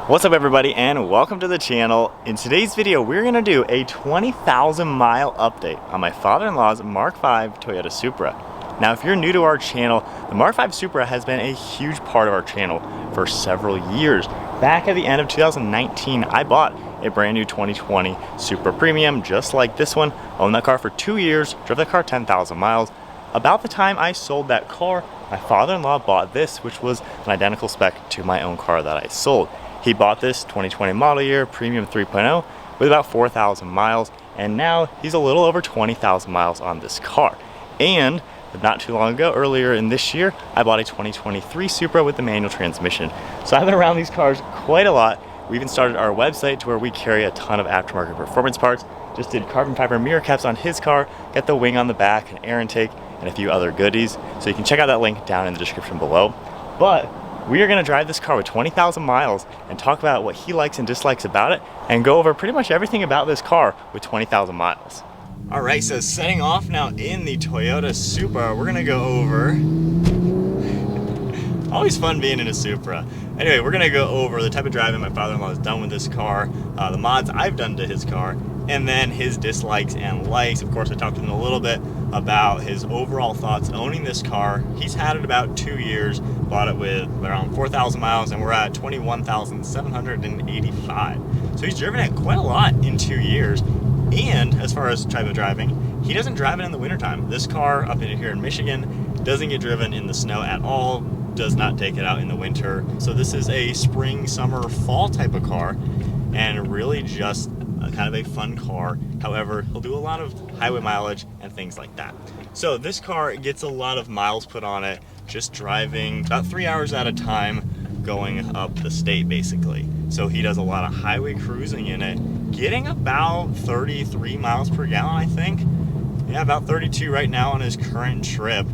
What's up everybody and welcome to the channel. In today's video we're going to do a 20,000 mile update on my father-in-law's Mark V Toyota Supra. Now if you're new to our channel, the Mark V Supra has been a huge part of our channel for several years. Back at the end of 2019 I bought a brand new 2020 Supra Premium just like this one. Owned that car for 2 years, drove that car 10,000 miles. About the time I sold that car, my father-in-law bought this, which was an identical spec to my own car that I sold. He bought this 2020 model year Premium 3.0 with about 4,000 miles, and now he's a little over 20,000 miles on this car. And not too long ago, earlier in this year, I bought a 2023 Supra with the manual transmission. So I've been around these cars quite a lot. We even started our website to where we carry a ton of aftermarket performance parts. Just did carbon fiber mirror caps on his car, got the wing on the back, an air intake, and a few other goodies. So you can check out that link down in the description below. But we are going to drive this car with 20,000 miles and talk about what he likes and dislikes about it and go over pretty much everything about this car with 20,000 miles. All right, so setting off now in the Toyota Supra, we're going to go over... Always fun being in a Supra. Anyway, we're going to go over the type of driving my father-in-law has done with this car, the mods I've done to his car, and then his dislikes and likes. Of course, I talked to him a little bit about his overall thoughts owning this car. He's had it about 2 years, bought it with around 4,000 miles, and we're at 21,785. So he's driven it quite a lot in 2 years. And as far as type of driving, he doesn't drive it in the wintertime. This car up in here in Michigan doesn't get driven in the snow at all, does not take it out in the winter. So this is a spring, summer, fall type of car, and really just kind of a fun car. However, he'll do a lot of highway mileage and things like that. So this car gets a lot of miles put on it, just driving about 3 hours at a time, going up the state basically. So he does a lot of highway cruising in it, getting about 33 miles per gallon, I think. Yeah, about 32 right now on his current trip.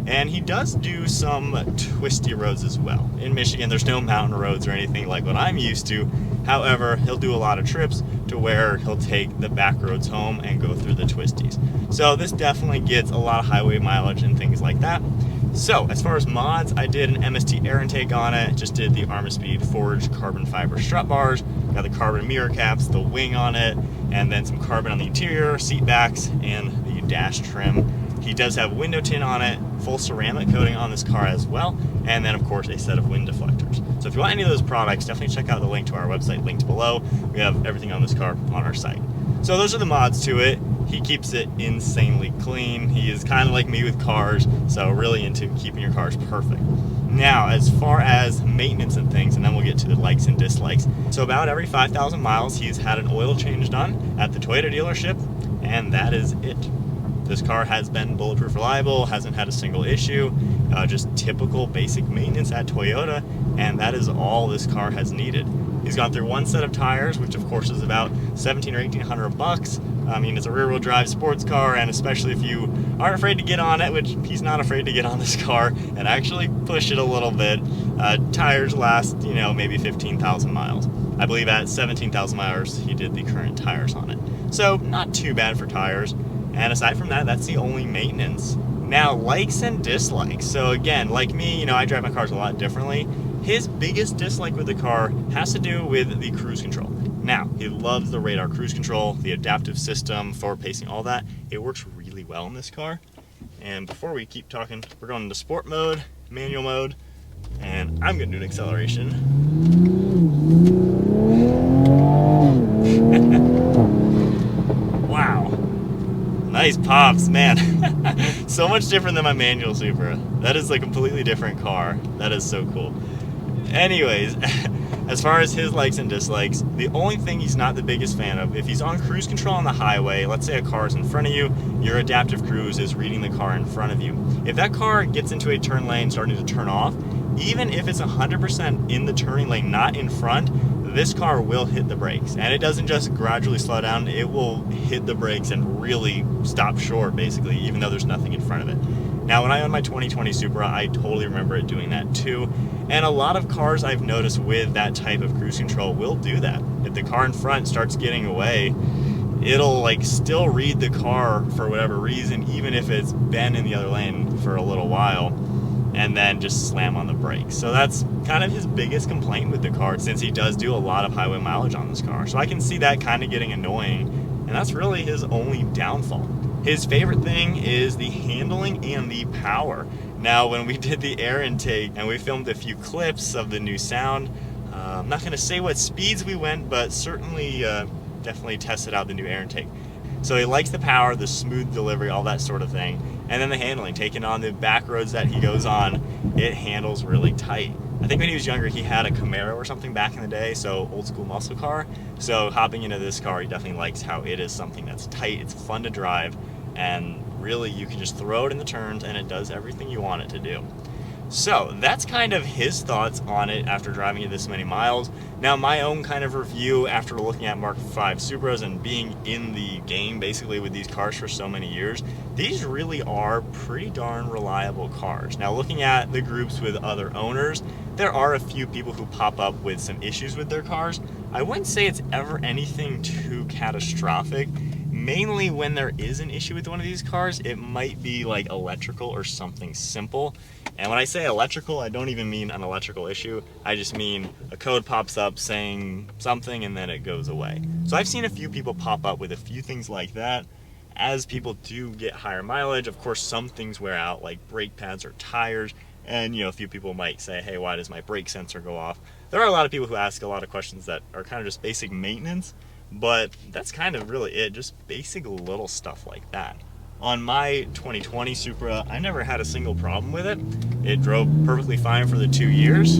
And he does do some twisty roads as well. In Michigan, there's no mountain roads or anything like what I'm used to. However, he'll do a lot of trips to where he'll take the back roads home and go through the twisties. So this definitely gets a lot of highway mileage and things like that. So as far as mods, I did an MST air intake on it, just did the Rexpeed forged carbon fiber strut bars, got the carbon mirror caps, the wing on it, and then some carbon on the interior, seat backs, and the dash trim. He does have window tint on it, full ceramic coating on this car as well, and then of course a set of wind deflectors. So if you want any of those products, definitely check out the link to our website linked below. We have everything on this car on our site. So those are the mods to it. He keeps it insanely clean. He is kind of like me with cars, so really into keeping your cars perfect. Now, as far as maintenance and things, and then we'll get to the likes and dislikes. So about every 5,000 miles, he's had an oil change done at the Toyota dealership, and that is it. This car has been bulletproof reliable, hasn't had a single issue, just typical basic maintenance at Toyota, and that is all this car has needed. He's gone through one set of tires, which of course is about 1,700 or 1,800 bucks. I mean, it's a rear-wheel drive sports car, and especially if you aren't afraid to get on it, which he's not afraid to get on this car, and actually push it a little bit, tires last, maybe 15,000 miles. I believe at 17,000 miles, he did the current tires on it. So not too bad for tires. And aside from that, that's the only maintenance. Now, likes and dislikes. So again, like me, I drive my cars a lot differently. His biggest dislike with the car has to do with the cruise control. Now, he loves the radar cruise control, the adaptive system, forward pacing, all that. It works really well in this car. And before we keep talking, we're going into sport mode, manual mode, and I'm gonna do an acceleration. Wow. Nice pops, man. So much different than my manual Supra. That is a completely different car. That is so cool. Anyways, as far as his likes and dislikes, the only thing he's not the biggest fan of, if he's on cruise control on the highway, let's say a car is in front of you, your adaptive cruise is reading the car in front of you. If that car gets into a turn lane starting to turn off, even if it's 100% in the turning lane, not in front, this car will hit the brakes. And it doesn't just gradually slow down, it will hit the brakes and really stop short, basically, even though there's nothing in front of it. Now, when I owned my 2020 Supra, I totally remember it doing that too. And a lot of cars I've noticed with that type of cruise control will do that. If the car in front starts getting away, it'll still read the car for whatever reason, even if it's been in the other lane for a little while. and then just slam on the brakes. So that's kind of his biggest complaint with the car, since he does do a lot of highway mileage on this car. So I can see that kind of getting annoying, and that's really his only downfall. His favorite thing is the handling and the power. Now, when we did the air intake and we filmed a few clips of the new sound, I'm not going to say what speeds we went, but certainly definitely tested out the new air intake. So he likes the power, the smooth delivery, all that sort of thing. And then the handling, taking on the back roads that he goes on, it handles really tight. I think when he was younger, he had a Camaro or something back in the day, so old school muscle car. So hopping into this car, he definitely likes how it is something that's tight, it's fun to drive, and really you can just throw it in the turns and it does everything you want it to do. So that's kind of his thoughts on it after driving it this many miles. Now, my own kind of review after looking at MK5 Supras and being in the game basically with these cars for so many years, these really are pretty darn reliable cars. Now, looking at the groups with other owners, there are a few people who pop up with some issues with their cars. I wouldn't say it's ever anything too catastrophic. Mainly when there is an issue with one of these cars, it might be like electrical or something simple. And when I say electrical, I don't even mean an electrical issue. I just mean a code pops up saying something and then it goes away. So I've seen a few people pop up with a few things like that. As people do get higher mileage, of course, some things wear out, like brake pads or tires. And, a few people might say, hey, why does my brake sensor go off? There are a lot of people who ask a lot of questions that are kind of just basic maintenance. But that's kind of really it, just basic little stuff like that. On my 2020 Supra, I never had a single problem with it. It drove perfectly fine for the 2 years.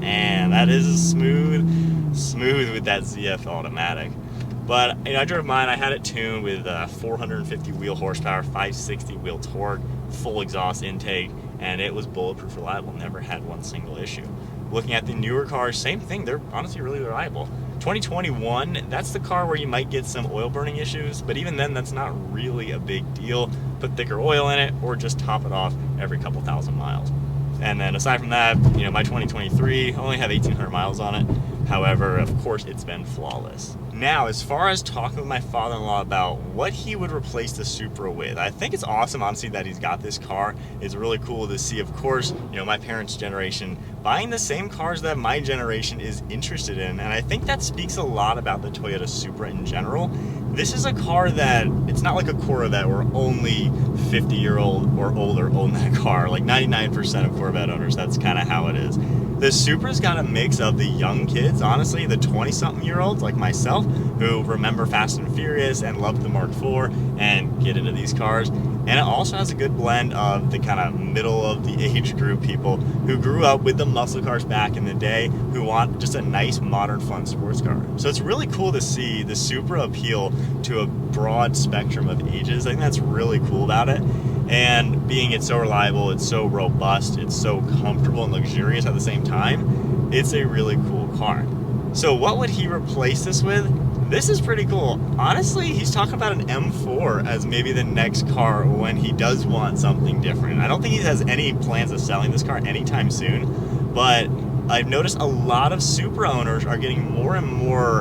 And that is smooth with that ZF automatic. But I drove mine, I had it tuned with 450 wheel horsepower, 560 wheel torque, full exhaust intake, and it was bulletproof reliable, never had one single issue. Looking at the newer cars, same thing, they're honestly really reliable. 2021, that's the car where you might get some oil burning issues, but even then that's not really a big deal. Put thicker oil in it or just top it off every couple thousand miles. And then aside from that, my 2023, I only have 1,800 miles on it. However, of course, it's been flawless. Now, as far as talking with my father-in-law about what he would replace the Supra with, I think it's awesome, honestly, that he's got this car. It's really cool to see, of course, my parents' generation buying the same cars that my generation is interested in. And I think that speaks a lot about the Toyota Supra in general. This is a car that, it's not like a Corvette where only 50-year-old or older own that car. Like 99% of Corvette owners, that's kind of how it is. The Supra's got a mix of the young kids, honestly, the 20-something-year-olds like myself, who remember Fast and Furious and love the Mark IV and get into these cars. And it also has a good blend of the kind of middle of the age group people who grew up with the muscle cars back in the day, who want just a nice, modern, fun sports car. So it's really cool to see the Supra appeal to a broad spectrum of ages. I think that's really cool about it. And being it's so reliable, it's so robust, it's so comfortable and luxurious at the same time, it's a really cool car. So what would he replace this with? This is pretty cool. Honestly, he's talking about an M4 as maybe the next car when he does want something different. I don't think he has any plans of selling this car anytime soon, but I've noticed a lot of Supra owners are getting more and more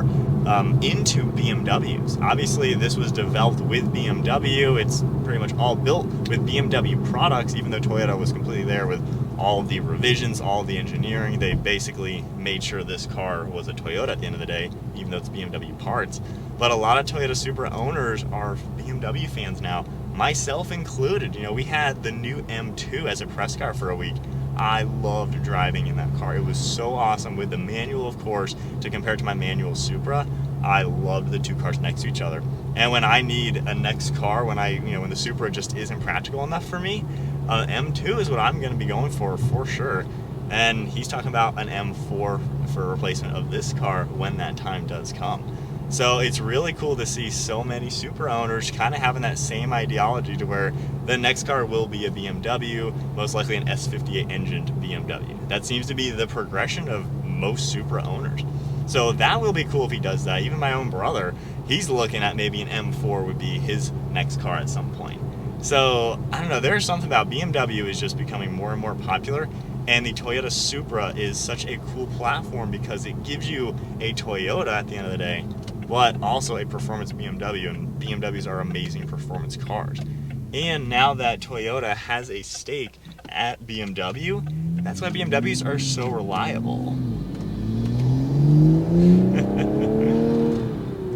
into BMWs. Obviously, this was developed with BMW. It's pretty much all built with BMW products, even though Toyota was completely there with all of the revisions, all of the engineering. They basically made sure this car was a Toyota at the end of the day, even though it's BMW parts. But a lot of Toyota Supra owners are BMW fans now, myself included. We had the new M2 as a press car for a week. I loved driving in that car. It was so awesome with the manual, of course, to compare to my manual Supra. I loved the two cars next to each other. And when I need a next car, when the Supra just isn't practical enough for me, M2 is what I'm going to be going for sure. And he's talking about an M4 for a replacement of this car when that time does come. So it's really cool to see so many Supra owners kind of having that same ideology to where the next car will be a BMW, most likely an S58 engined BMW. That seems to be the progression of most Supra owners. So that will be cool if he does that. Even my own brother, he's looking at maybe an M4 would be his next car at some point. So I don't know, there's something about BMW is just becoming more and more popular, and the Toyota Supra is such a cool platform because it gives you a Toyota at the end of the day, but also a performance BMW, and BMWs are amazing performance cars. And now that Toyota has a stake at BMW, that's why BMWs are so reliable.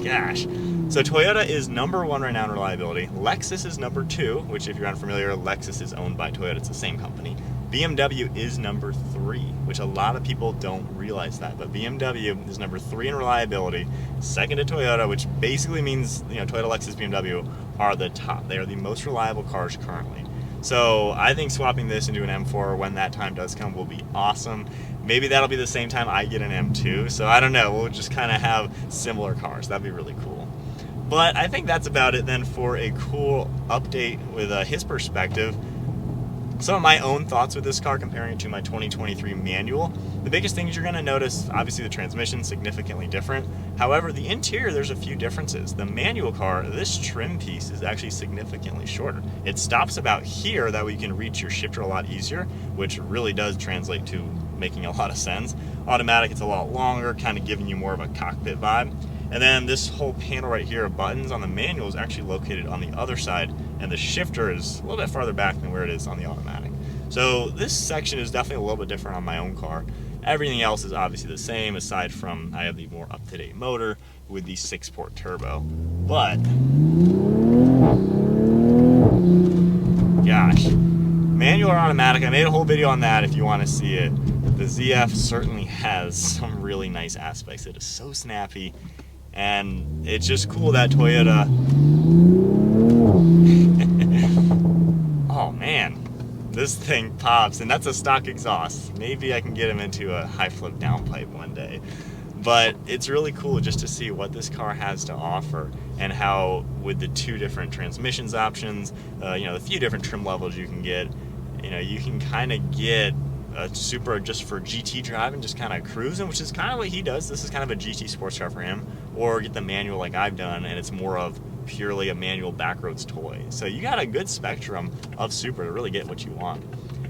Gosh. So Toyota is #1 right now in reliability. Lexus is #2, which if you're unfamiliar, Lexus is owned by Toyota. It's the same company. BMW is #3, which a lot of people don't realize that. But BMW is #3 in reliability, second to Toyota, which basically means, you know, Toyota, Lexus, BMW are the top. They are the most reliable cars currently. So I think swapping this into an M4 when that time does come will be awesome. Maybe that'll be the same time I get an M2. So I don't know. We'll just kind of have similar cars. That'd be really cool. But I think that's about it then for a cool update with his perspective. Some of my own thoughts with this car comparing it to my 2023 manual. The biggest things you're going to notice, obviously the transmission significantly different. However, the interior, there's a few differences. The manual car, this trim piece is actually significantly shorter. It stops about here, that way you can reach your shifter a lot easier, which really does translate to making a lot of sense. Automatic, it's a lot longer, kind of giving you more of a cockpit vibe. And then this whole panel right here of buttons on the manual is actually located on the other side, and the shifter is a little bit farther back than where it is on the automatic. So this section is definitely a little bit different on my own car. Everything else is obviously the same, aside from I have the more up-to-date motor with the 6-port turbo. But gosh, manual or automatic, I made a whole video on that if you want to see it. The ZF certainly has some really nice aspects. It is so snappy. And it's just cool that Toyota, oh man, this thing pops, and that's a stock exhaust. Maybe I can get him into a high flip downpipe one day. But it's really cool just to see what this car has to offer, and how with the 2 different transmissions options, you know, the few different trim levels you can get, you know, you can kind of get a Supra just for GT driving, just kind of cruising, which is kind of what he does. This is kind of a GT sports car for him. Or get the manual like I've done, and it's more of purely a manual backroads toy. So you got a good spectrum of Supra to really get what you want.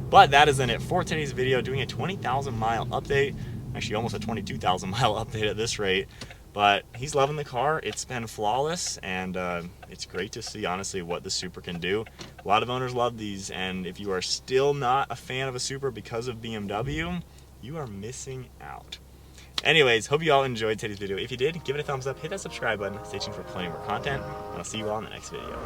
But that is then it for today's video, doing a 20,000 mile update. Actually almost a 22,000 mile update at this rate. But he's loving the car. It's been flawless, and it's great to see, honestly, what the Supra can do. A lot of owners love these, and if you are still not a fan of a Supra because of BMW, you are missing out. Anyways, hope you all enjoyed today's video. If you did, give it a thumbs up, hit that subscribe button, stay tuned for plenty more content, and I'll see you all in the next video.